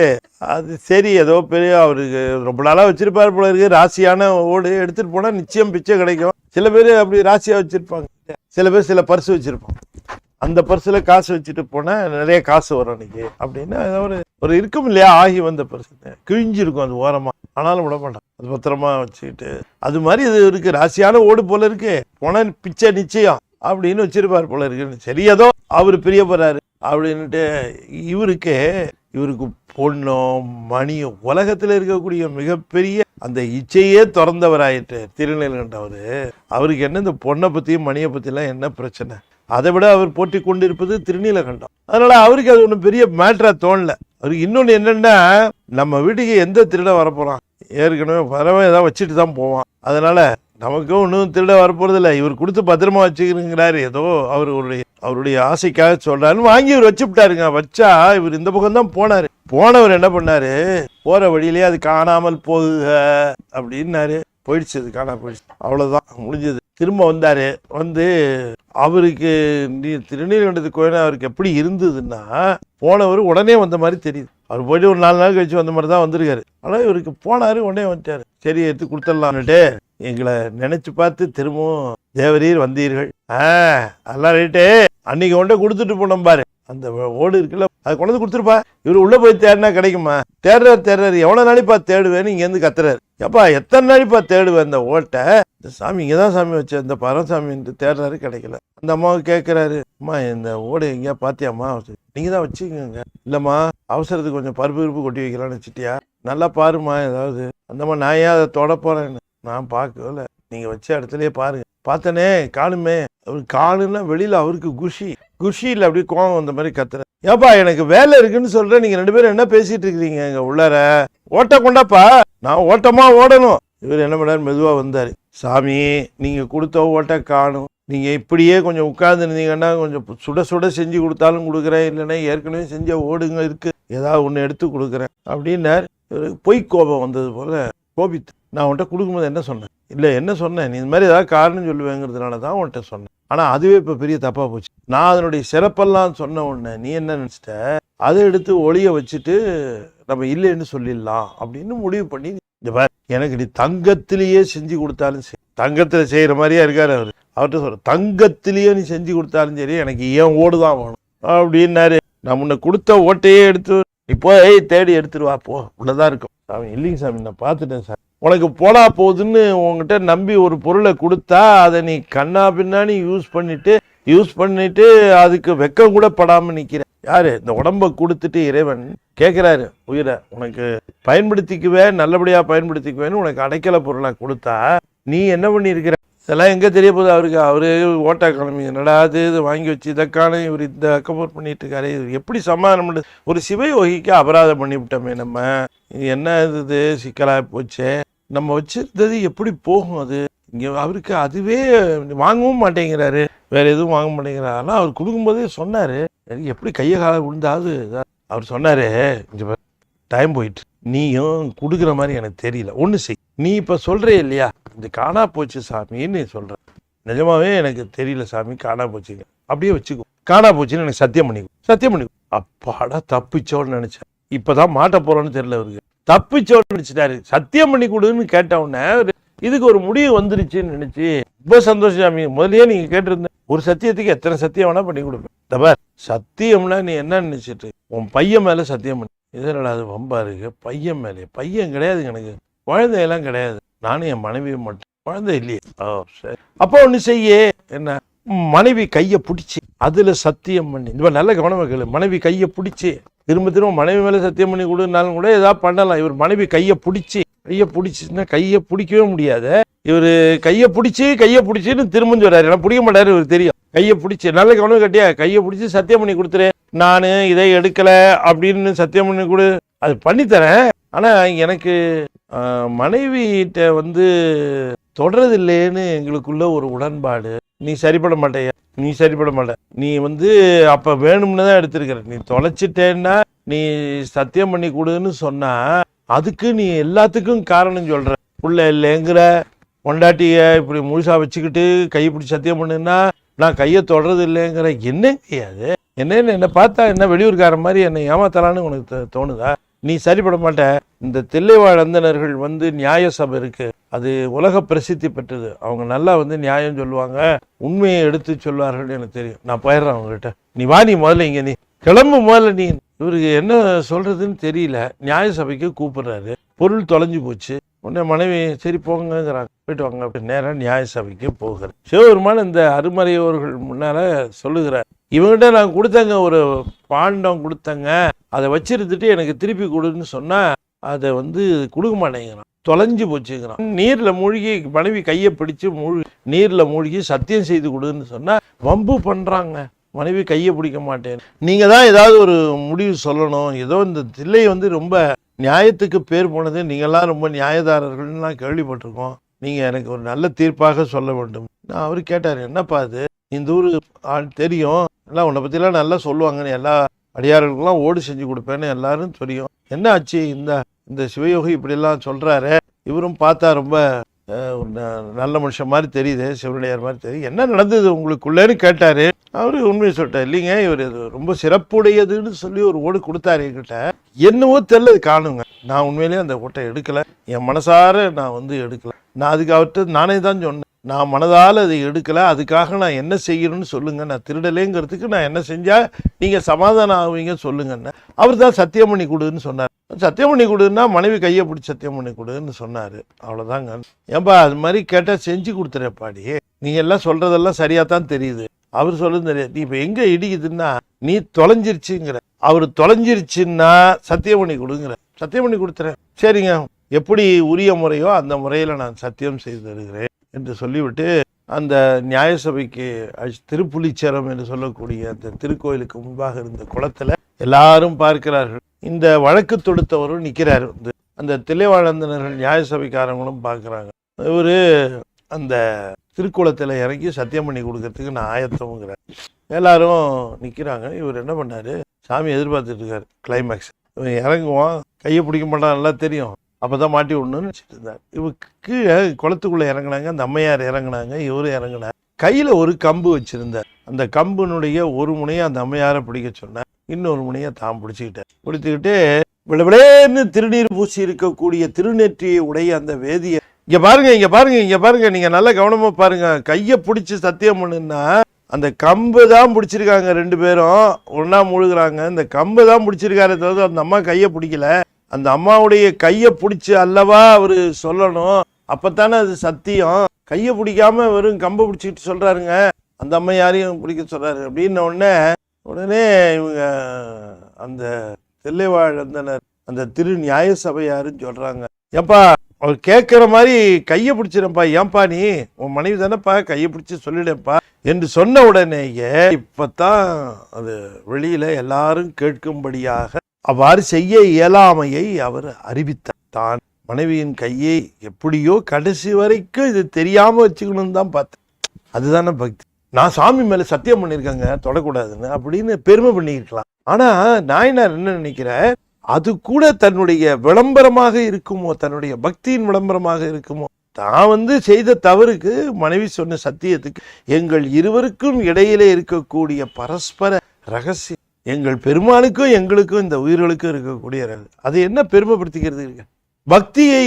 அது சரி ஏதோ பெரிய அவருக்கு ரொம்ப நாளா வச்சிருப்பாரு போல இருக்கு, ராசியான ஓடு எடுத்துட்டு போனா நிச்சயம் பிச்சை கிடைக்கும். சில பேர் அப்படி ராசியா வச்சிருப்பாங்க, சில பேர் சில பர்ஸ் வச்சிருப்பாங்க, அந்த பர்ஸ்ல காசு வச்சுட்டு போனா நிறைய காசு வரும் அன்னைக்கு அப்படின்னு ஒரு இருக்கும் இல்லையா, ஆகி வந்த பர்ஸ் கிழிஞ்சிருக்கும் அது ஓரமா, ஆனாலும் விட மாட்டான், அது பத்திரமா வச்சுக்கிட்டு. அது மாதிரி இது இருக்கு, ராசியான ஓடு போல இருக்கு, போன பிச்சை நிச்சயம் அப்படின்னு வச்சிருப்பாரு போல இருக்கு. சரி ஏதோ அவரு பிரிய போறாரு அப்படின்ட்டு இவருக்கு பொண்ணோ மணியோ உலகத்துல இருக்கக்கூடிய மிகப்பெரிய அந்த இச்சையே திறந்தவராயிட்டு திருநீலகண்டவர். அவருக்கு என்ன இந்த பொண்ணை பத்தியும் மணியை பத்திலாம் என்ன பிரச்சனை? அதை விட அவர் போட்டி கொண்டிருப்பது திருநீலகண்டம். அதனால அவருக்கு அது ஒன்றும் பெரிய மேட்டரா தோணல. அவருக்கு இன்னொன்னு என்னன்னா, நம்ம வீட்டுக்கு எந்த திருடன் வரப்போறான், ஏற்கனவே வரவே ஏதாவது வச்சுட்டு தான் போவான். அதனால நமக்கு ஒன்றும் திருட வரப்போறது இல்லை. இவர் கொடுத்து பத்திரமா வச்சுக்கிறீங்கிறாரு. ஏதோ அவருடைய ஆசைக்காக சொல்றாருன்னு வாங்கி இவர் வச்சுட்டாருங்க. வச்சா இவர் இந்த பக்கம் தான் போனவர் என்ன பண்ணாரு, போற வழியிலேயே அது காணாமல் போகுக அப்படின்னாரு. போயிடுச்சு, அது காணாம போயிடுச்சு. அவ்வளவுதான், முடிஞ்சது. திரும்ப வந்தாரு. வந்து அவருக்கு திருநீலகண்டத்துக்கு கோயில் அவருக்கு எப்படி இருந்ததுன்னா, போனவர் உடனே வந்த மாதிரி தெரியுது. அவர் போயிட்டு ஒரு 4 நாள் கழிச்சு வந்த மாதிரி தான் வந்திருக்காரு. ஆனால் இவருக்கு போனாரு, உடனே வந்துட்டாரு. சரி எடுத்து கொடுத்துடலான்னுட்டு எங்களை நினைச்சு பார்த்து திரும்பவும் தேவரீர் வந்தீர்கள். அதெல்லாம் ரைட்டு, அன்னைக்கு கொண்டே கொடுத்துட்டு போனோம் பாரு, அந்த ஓடு இருக்குல்ல, அதை கொண்டு வந்து கொடுத்துருப்பா. இவர் உள்ள போய் தேடினா கிடைக்குமா? தேடுறாரு. எவ்வளவு நாளைப்பா தேடுவேன்னு இங்க இருந்து கத்துறாரு. எப்பா எத்தனை நாளைப்பா தேடுவேன் இந்த ஓட்டை, இந்த சாமி இங்கதான் சாமி வச்ச, இந்த பரமசாமி தேடுறாரு, கிடைக்கல. அந்த அம்மாவுக்கு கேட்கிறாரு, அம்மா இந்த ஓடு எங்கேயா பாத்தியாம்மா? நீங்க தான் வச்சுக்கோங்க. இல்லம்மா, அவசரத்துக்கு கொஞ்சம் பருப்பு கொட்டி வைக்கலாம்னு வச்சுட்டியா? நல்லா பாருமா ஏதாவது. அந்தம்மா நான் ஏன் அதை தொட போறேன்னு, நான் பார்க்கல, நீங்க வச்ச இடத்துலயே பாருங்க. பார்த்தனே காணுமே. அவருக்கு காணுன்னா வெளியில அவருக்கு குஷியில் அப்படியே கோவம் வந்த மாதிரி கத்துற. ஏப்பா எனக்கு வேலை இருக்குன்னு சொல்றேன், நீங்க 2 பேரும் என்ன பேசிட்டு இருக்கிறீங்க? இங்க உள்ளார ஓட்ட கொண்டாப்பா, நான் ஓட்டமா ஓடணும். இவர் என்ன பண்ணாரு, மெதுவா வந்தாரு. சாமி நீங்க கொடுத்த ஓட்ட காணும், நீங்க இப்படியே கொஞ்சம் உட்கார்ந்து இருந்தீங்கன்னா கொஞ்சம் சுட செஞ்சு கொடுத்தாலும் கொடுக்குறேன், இல்லைன்னா ஏற்கனவே செஞ்ச ஓடுங்க இருக்கு, ஏதாவது ஒன்று எடுத்து கொடுக்குறேன் அப்படின்னாரு. பொய் கோபம் வந்தது போல கோபித்து, நான் உன்கிட்ட கொடுக்கும்போது என்ன சொன்னேன்? இல்லை என்ன சொன்னேன், நீ இந்த மாதிரி ஏதாவது காரணம் சொல்லுவேங்கிறதுனால தான் உன்கிட்ட சொன்னேன். ஆனால் அதுவே இப்போ பெரிய தப்பாக போச்சு. நான் அதனுடைய சிறப்பெல்லாம் சொன்ன உடனே நீ என்ன நினச்சிட்ட, அதை எடுத்து ஒளிய வச்சுட்டு நம்ம இல்லைன்னு சொல்லிடலாம் அப்படின்னு முடிவு பண்ணி, இந்த பார் எனக்கு நீ தங்கத்திலேயே செஞ்சு கொடுத்தாலும் சரி, தங்கத்தில் செய்கிற மாதிரியே இருக்காரு அவர். அவர்கிட்ட சொல்ற, தங்கத்திலேயே நீ செஞ்சு கொடுத்தாலும் சரி, எனக்கு ஏன் ஓடுதான் வேணும் அப்படின்னாரு. நான் முன்ன கொடுத்த ஓட்டையே எடுத்து நீ போய் தேடி எடுத்துருவா, போ உள்ளதான் இருக்கும். சாமி இல்லைங்க சாமி, நான் பார்த்துட்டேன் சார். உனக்கு போடா போகுதுன்னு உங்ககிட்ட நம்பி ஒரு பொருளை கொடுத்தா அதை நீ கண்ணா பின்னாடி யூஸ் பண்ணிட்டு அதுக்கு வெக்கம் கூட படாம நிக்கிற யாரு? இந்த உடம்ப கொடுத்துட்டு இறைவன் கேட்கிறாரு, உயிரை உனக்கு பயன்படுத்திக்குவேன், நல்லபடியா பயன்படுத்திக்குவேன்னு உனக்கு அடைக்கல பொருளை கொடுத்தா நீ என்ன பண்ணிருக்கிற? இதெல்லாம் எங்க தெரிய போகுது அவருக்கு? அவரு ஓட்டா கிளம்பி நடாது இதை வாங்கி வச்சு இதற்கான இவர் இந்த அக்கப்போர் பண்ணிட்டு இருக்காரு. இது எப்படி சமாதானம் பண்ணுது? ஒரு சிவயோகிக்கு அபராதம் பண்ணிவிட்டோமே நம்ம, என்ன இது சிக்கலா போச்சே, நம்ம வச்சிருந்தது எப்படி போகும்? அது இங்க அவருக்கு அதுவே வாங்கவும் மாட்டேங்கிறாரு, வேற எதுவும் வாங்க மாட்டேங்கிறாரு. ஆனால் அவர் கொடுக்கும்போதே சொன்னாரு, எனக்கு எப்படி கையை கால விழுந்தாது. அவர் சொன்னாரு, இங்க டைம் போயிட்டு நீயும் கொடுக்குற மாதிரி எனக்கு தெரியல, ஒன்று செய். நீ இப்போ சொல்கிறே இல்லையா, இந்த காணா போச்சு சாமின்னு சொல்கிற, நிஜமாவே எனக்கு தெரியல சாமி, காணா போச்சுங்க, அப்படியே வச்சுக்கோ, காணா போச்சுன்னு எனக்கு சத்தியம் பண்ணிக்கோ. அப்பாடா தப்பிச்சோன்னு நினச்சேன். இப்போ தான் மாட்ட போகிறோன்னு தெரியல அவருக்கு, தப்பிச்சோன்னு நினச்சிட்டாரு. சத்தியம் பண்ணி கொடுன்னு கேட்டவுடனே இதுக்கு ஒரு முடிவு வந்துருச்சுன்னு நினச்சி ரொம்ப சந்தோஷம் சாமி. முதலே நீங்கள் கேட்டிருந்தேன், ஒரு சத்தியத்துக்கு எத்தனை சத்தியம் வேணால் பண்ணி கொடுப்பேன். தபார் சத்தியம்னா நீ என்ன நினச்சிட்டு உன் பையன் மேலே சத்தியம் பண்ணி, இதனால அது வம்பா இருக்கு. பையன் மேலே, பையன் கிடையாதுங்க, எனக்கு குழந்தையெல்லாம் கிடையாது, நானும் என் மனைவியும் மட்டும், குழந்தை இல்லையே. சரி, அப்போ ஒன்று செய்ய, என்ன மனைவி கையை பிடிச்சி அதுல சத்தியம் பண்ணி, இந்த நல்ல கவனமாக கேளு, மனைவி கையை பிடிச்சி திரும்ப மனைவி மேலே சத்தியம் பண்ணி கொடுனாலும் கூட ஏதாவது பண்ணலாம். இவர் மனைவி கையை பிடிச்சுன்னா கையை பிடிக்கவே முடியாது. இவர் கையை பிடிச்சின்னு திரும்ப சொல்றாரு, ஏன்னா பிடிக்க மாட்டாரு, இவர் தெரியும். கையை பிடிச்சி நல்ல கவனம் கட்டியா, கையை பிடிச்சி சத்தியம் பண்ணி கொடுத்துரு, நான் இதை எடுக்கல அப்படின்னு சத்தியம் பண்ணி கொடு, அது பண்ணித்தரேன். ஆனா எனக்கு மனைவிட்ட தொடர்றது இல்லைன்னு எங்களுக்குள்ள ஒரு உடன்பாடு, நீ சரிப்பட மாட்டேயா, நீ அப்ப வேணும்னு தான் எடுத்திருக்கிற, நீ தொலைச்சிட்டேன்னா நீ சத்தியம் பண்ணி கொடுன்னு சொன்னா அதுக்கு நீ எல்லாத்துக்கும் காரணம் சொல்ற. புள்ள இல்லைங்கிற, பொண்டாட்டிய இப்படி முழுசா வச்சுக்கிட்டு கையை பிடிச்சி சத்தியம் பண்ணுன்னா நான் கையை தொடறது இல்லைங்கிற, என்ன கிடையாது, என்னை பார்த்தா என்ன வெளியூர்கார மாதிரி என்னை ஏமாத்தலான்னு உனக்கு தோணுதா? நீ சரிப்பட மாட்ட. இந்த தில்லைவாழ் அந்தணர்கள் நியாய சபை இருக்கு, அது உலக பிரசித்தி பெற்றது. அவங்க நல்லா நியாயம் சொல்லுவாங்க, உண்மையை எடுத்து சொல்வார்கள், எனக்கு தெரியும். நான் போயிடுறேன் அவங்ககிட்ட, நீ வா, நீ முதல்ல இங்க நீ கிளம்பு முதல்ல. நீ இவருக்கு என்ன சொல்றதுன்னு தெரியல. நியாய சபைக்கு கூப்பிடுறாரு, பொருள் தொலைஞ்சு போச்சு. உடனே மனைவி சரி போங்கிறாங்க, போயிட்டு வாங்க அப்படி நேரம் நியாய சபைக்கு போகிறார். சிவபெருமான் இந்த அருமறையோர்கள் முன்னால சொல்லுகிறார், இவங்கிட்ட நான் கொடுத்தங்க, ஒரு பாண்டம் கொடுத்தங்க, அதை வச்சிருந்துட்டு எனக்கு திருப்பி கொடுன்னு சொன்னா அதை கொடுக்க மாட்டேங்கிறான், தொலைஞ்சு போச்சுங்கிறான். நீர்ல மூழ்கி மனைவி கையை பிடிச்சு நீர்ல மூழ்கி சத்தியம் செய்து கொடுன்னு சொன்னா வம்பு பண்றாங்க. மனைவி கையை பிடிக்க மாட்டேன், நீங்க தான் ஏதாவது ஒரு முடிவு சொல்லணும். ஏதோ இந்த தில்லை ரொம்ப நியாயத்துக்கு பேர் போனது, நீங்கள்லாம் ரொம்ப நியாயதாரர்கள்லாம் கேள்விப்பட்டிருக்கோம், நீங்கள் எனக்கு ஒரு நல்ல தீர்ப்பாக சொல்ல வேண்டும். நான் அவர் கேட்டார், என்னப்பா அது, இந்த ஊர் ஆள் தெரியும், எல்லாம் உன்னை பற்றிலாம் நல்லா சொல்லுவாங்கன்னு, எல்லா அடியார்களுக்கெல்லாம் ஓடு செஞ்சு கொடுப்பேன்னு எல்லாரும் தெரியும், என்ன ஆச்சு இந்த சிவயோகி இப்படிலாம் சொல்கிறாரு, இவரும் பார்த்தா ரொம்ப நல்ல மனுஷன் மாதிரி தெரியுது, சிவனடியார் மாதிரி தெரியுது, என்ன நடந்தது உங்களுக்குள்ளேன்னு கேட்டார். அவரு உண்மையை சொல்லிட்டார், இல்லைங்க இவர் ரொம்ப சிறப்புடையதுன்னு சொல்லி ஒரு ஓடு கொடுத்தாரு என்கிட்ட, என்னவோ தெரியல காணுங்க, நான் உண்மையிலேயே அந்த ஓட்டை எடுக்கலை, என் மனசார நான் எடுக்கலை, நான் அதுக்கு அவர்கிட்ட நானே தான் சொன்னேன், நான் மனதால் அதை எடுக்கலை, அதுக்காக நான் என்ன செய்யணும்னு சொல்லுங்கள், நான் திருடலேங்கிறதுக்கு நான் என்ன செஞ்சால் நீங்கள் சமாதானம் ஆகுவீங்க சொல்லுங்கன்னு. அவர் தான் சத்தியம் பண்ணி கொடுன்னு சொன்னார். சத்தியம் பண்ணி கொடுன்னா மனைவி கையை பிடிச்சி சத்தியம் பண்ணி கொடுன்னு சொன்னார். அவ்வளோதாங்க. ஏன்பா அது மாதிரி கேட்டால் செஞ்சு கொடுத்துறப்பாடி, நீங்கள் எல்லாம் சொல்கிறதெல்லாம் சரியாக தான் தெரியுது, அவர் சொல்லுது தெரியாது, நீ இப்போ எங்கே இடிக்குதுன்னா நீ தொலைஞ்சிருச்சுங்கிற, அவர் தொலைஞ்சிருச்சுன்னா சத்தியம் பண்ணி கொடுங்கிற, சத்தியம் பண்ணி கொடுத்துறேன், சரிங்க எப்படி உரிய முறையோ அந்த முறையில் நான் சத்தியம் செய்து தருகிறேன் என்று சொல்லிவிட்டு அந்த நியாயசபைக்கு திருப்புலிச்சரம் என்று சொல்லக்கூடிய அந்த திருக்கோயிலுக்கு முன்பாக இருந்த குளத்துல எல்லாரும் பார்க்கிறார்கள். இந்த வழக்கு தொடுத்தவரும் நிற்கிறார். அந்த தில்லைவாழந்தனர்கள் நியாயசபைக்காரங்களும் பார்க்குறாங்க. இவர் அந்த திருக்குளத்தில் இறங்கி சத்தியம் பண்ணி கொடுக்கறதுக்கு நான் ஆயத்தம்ங்கிறார். எல்லாரும் நிற்கிறாங்க. இவர் என்ன பண்ணார், சாமி எதிர்பார்த்துட்டு இருக்காரு கிளைமேக்ஸ், இவன் இறங்குவான், கையை பிடிக்க மாட்டான், நல்லா தெரியும், அப்போ தான் மாட்டி விடணும்னு வச்சுட்டு இருந்தார். இவருக்கு கீழே குளத்துக்குள்ளே இறங்கினாங்க, அந்த அம்மையார் இறங்கினாங்க, இவரும் இறங்கினார். கையில் ஒரு கம்பு வச்சுருந்தார். அந்த கம்புனுடைய ஒரு முனையை அந்த அம்மையாரை பிடிக்க சொன்னார், இன்னொரு முனையை தான் பிடிச்சிக்கிட்டு விளவிளேன்னு திருநீர் பூசி இருக்கக்கூடிய திருநெற்றியை உடைய அந்த வேதியை, இங்கே பாருங்க, நீங்கள் நல்லா கவனமாக பாருங்க, கையை பிடிச்சி சத்தியம் பண்ணுன்னா அந்த கம்பு தான் பிடிச்சிருக்காங்க, ரெண்டு பேரும் ஒன்றா முழுகிறாங்க, இந்த கம்பு தான் பிடிச்சிருக்காரு தவிர அந்த அம்மா கையை பிடிக்கல. அந்த அம்மாவுடைய கையை பிடிச்சி அல்லவா அவர் சொல்லணும், அப்பத்தானே அது சத்தியம். கையை பிடிக்காம வெறும் கம்பை பிடிச்சிக்கிட்டு சொல்றாருங்க, அந்த அம்மா யாரையும் பிடிக்க சொல்றாரு அப்படின்னு உடனே இவங்க அந்த தில்லைவாழந்தனர் அந்த திரு நியாய சபையாருன்னு சொல்றாங்க, ஏப்பா அவர் கேட்குற மாதிரி கையை பிடிச்சிடப்பா, ஏன்பா நீ உன் மனைவி தானேப்பா, கையை பிடிச்சி சொல்லிடப்பா என்று சொன்ன உடனேயே இப்பத்தான் அது வெளியில எல்லாரும் கேட்கும்படியாக அவ்வாறு செய்ய இயலாமையை அவர் அறிவித்தார். தான் மனைவியின் கையை எப்படியோ கடைசி வரைக்கும் இது தெரியாம வச்சுக்கணும்னு தான் பார்த்தேன். அதுதானே பக்தி. நான் சாமி மேல சத்தியம் பண்ணியிருக்கேங்க தொடக்கூடாதுன்னு அப்படின்னு பெருமை பண்ணியிருக்கலாம். ஆனா நாயனார் என்ன நினைக்கிறேன், அது கூட தன்னுடைய விளம்பரமாக இருக்குமோ, தன்னுடைய பக்தியின் விளம்பரமாக இருக்குமோ. தான் செய்த தவறுக்கு மனைவி சொன்ன சத்தியத்துக்கு எங்கள் இருவருக்கும் இடையிலே இருக்கக்கூடிய பரஸ்பர ரகசியம், எங்கள் பெருமாளுக்கும் எங்களுக்கும் இந்த உயிர்களுக்கும் இருக்கக்கூடிய அது என்ன பெருமைப்படுத்திக்கிறது இருக்கு. பக்தியை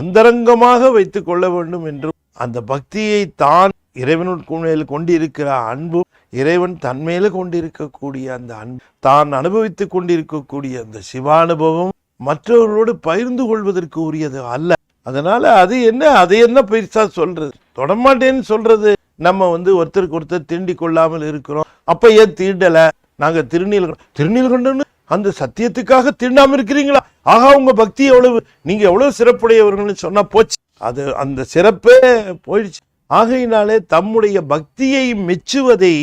அந்தரங்கமாக வைத்துக் கொள்ள வேண்டும் என்றும், அந்த பக்தியை தான் இறைவனுக்கு கொண்டிருக்கிற அன்பும், இறைவன் தன்மேல கொண்டிருக்கக்கூடிய அந்த அன்பு, தான் அனுபவித்துக் கொண்டிருக்கக்கூடிய அந்த சிவானுபவம் மற்றவர்களோடு பகிர்ந்து கொள்வதற்கு உரியது அல்ல. அதனால அதை என்ன பெருசா சொல்றது, தொடமாட்டேன்னு சொல்றது. நம்ம ஒருத்தருக்கு ஒருத்தர் தீண்டி கொள்ளாமல் இருக்கிறோம், அப்ப ஏன் தீண்டல, நாங்க திருநீலகண்டன்னு அந்த சத்தியத்துக்காக தீண்டாம இருக்கிறீங்களா, ஆகா உங்க பக்தி எவ்வளவு, நீங்க எவ்வளவு சிறப்புடையவர்கள்னு சொன்னா போச்சு, அது அந்த சிறப்பே போயிடுச்சு. ஆகையினாலே தம்முடைய பக்தியை மெச்சுவதை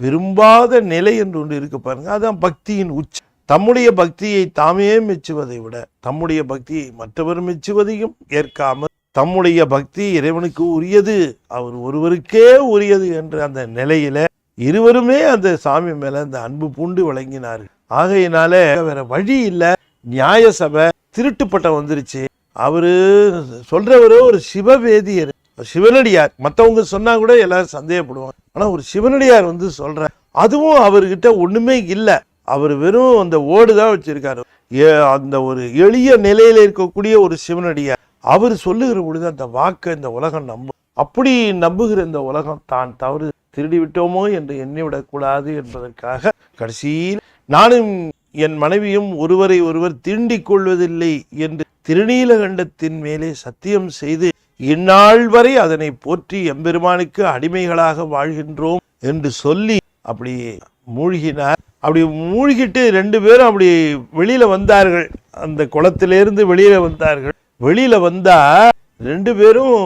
விரும்பாத நிலை என்று ஒன்று இருக்கு பாருங்க, அதான் பக்தியின் உச்சம். தம்முடைய பக்தியை தாமே மெச்சுவதை விட தம்முடைய பக்தியை மற்றவர் மெச்சுவதையும் ஏற்காமல், தம்முடைய பக்தி இறைவனுக்கு உரியது, அவர் ஒருவருக்கே உரியது என்ற அந்த நிலையில இருவருமே அந்த சாமி மேல அந்த அன்பு பூண்டு வழங்கினார்கள். ஆகையினால வேற வழி இல்லை. நியாய சபை திருட்டுப்பட்டம் வந்துருச்சு. அவரு சொல்றவரு ஒரு சிவவேதியர், சிவனடியார். மற்றவங்க சொன்னா கூட எல்லாரும் சந்தேகப்படுவாங்க. ஆனா ஒரு சிவனடியார் சொல்ற, அதுவும் அவர்கிட்ட ஒண்ணுமே இல்லை, அவர் வெறும் அந்த ஓடுதான் வச்சிருக்காரு. அந்த ஒரு எளிய நிலையில இருக்கக்கூடிய ஒரு சிவனடியார் அவர் சொல்லுகிற பொழுது அந்த வாக்கை இந்த உலகம் நம்பும். அப்படி நம்புகிற இந்த உலகம் தான் தவறு திருடி விட்டோமோ என்று எண்ணிவிடக்கூடாது என்பதற்காக கடைசியில் நானும் என் மனைவியும் ஒருவரை ஒருவர் தீண்டிக் கொள்வதில்லை என்று திருநீலகண்டத்தின் மேலே சத்தியம் செய்து இந்நாள் வரை அதனை போற்றி எம்பெருமானுக்கு அடிமைகளாக வாழ்கின்றோம் என்று சொல்லி அப்படி மூழ்கினார். அப்படி மூழ்கிட்டு ரெண்டு பேரும் அப்படி வெளியில வந்தார்கள், அந்த குளத்திலிருந்து வெளியில வந்தார்கள். வெளியில வந்தா ரெண்டு பேரும்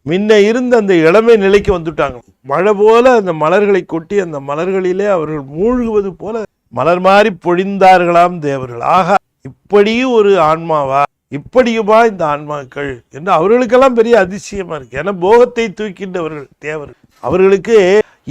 முன்ன இருந்த அந்த இளமை நிலைக்கு வந்துட்டாங்க. மழை போல அந்த மலர்களை கொட்டி அந்த மலர்களிலே அவர்கள் மூழ்குவது போல மலர் மாறி பொழிந்தார்களாம் தேவர்கள். ஆகா, இப்படியும் ஒரு ஆன்மாவா, இப்படியுமா இந்த ஆன்மாக்கள் என்று அவர்களுக்கெல்லாம் பெரிய அதிசயமா இருக்கு. ஏன்னா போகத்தை தூக்கின்றவர்கள் தேவர்கள். அவர்களுக்கு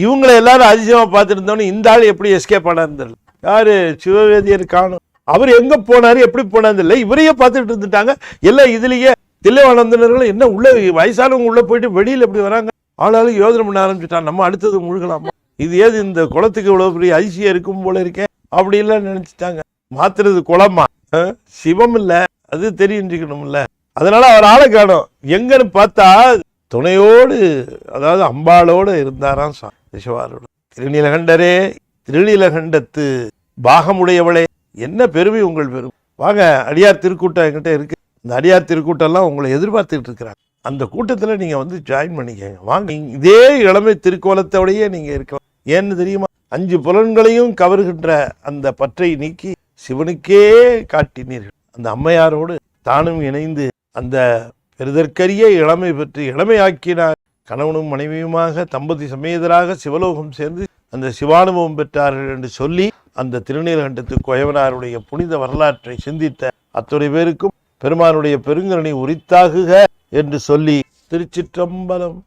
இவங்களை எல்லாரும் அதிசயமா பார்த்துருந்தோன்னு இந்த ஆள் எப்படி எஸ்கேப் ஆனார் யாரு சிவவேதியர் காணும். அவர் எங்க போனாரு, எப்படி போனாரு இல்லை, இவரையே பார்த்துட்டு இருந்துட்டாங்க எல்லாம். இதுலயே தில்லைவானந்தனர்களும் என்ன உள்ள வயசானவங்க உள்ள போயிட்டு வெளியில எப்படி வராங்க, ஆளாளும் யோசனை பண்ண ஆரம்பிச்சுட்டான். நம்ம அடுத்தது முழுகலாமா, இது ஏது இந்த குளத்துக்கு இவ்வளவு பெரிய அதிசயம் இருக்கும் போல இருக்கேன் அப்படின்லாம் நினைச்சிட்டாங்க. மாத்துறது குளமா, சிவம் இல்ல, அது தெரிஞ்சுக்கணும்ல. அதனால அவர் ஆளை காணும். எங்கன்னு பார்த்தா துணையோடு, அதாவது அம்பாளோடு இருந்தாராம் சிவாரோடு. திருநீலகண்டரே, திருநீலகண்டத்து பாகமுடையவளே, என்ன பெருமை உங்கள் பெருமை. வாங்க, அடியார் திருக்கூட்டம் என்கிட்ட இருக்கு. இந்த அடியார் திருக்கூட்டம்லாம் உங்களை எதிர்பார்த்துட்டு இருக்கிறாங்க. அந்த கூட்டத்தில் நீங்க வந்து ஜாயின் பண்ணிக்கங்க. வாங்க, இதே இளமை திருக்கோலத்தோடையே நீங்க இருக்கலாம். ஏன்னு தெரியுமா, 5 புலன்களையும் கவர்கின்ற அந்த பற்றை நீக்கி சிவனுக்கே காட்டினீர்கள். அந்த அம்மையாரோடு தானும் இணைந்து அந்த பெருதற்கரிய இளமை பெற்று இளமையாக்கினார். கணவனும் மனைவியுமாக தம்பதி சமேதராக சிவலோகம் சேர்ந்து அந்த சிவானுபவம் பெற்றார்கள் என்று சொல்லி அந்த திருநீலகண்டத்து கோயவனாருடைய புனித வரலாற்றை சிந்தித்த அத்துணை பேருக்கும் பெருமானுடைய பெருங்கருணை உரித்தாகுக என்று சொல்லி திருச்சிற்றம்பலம்.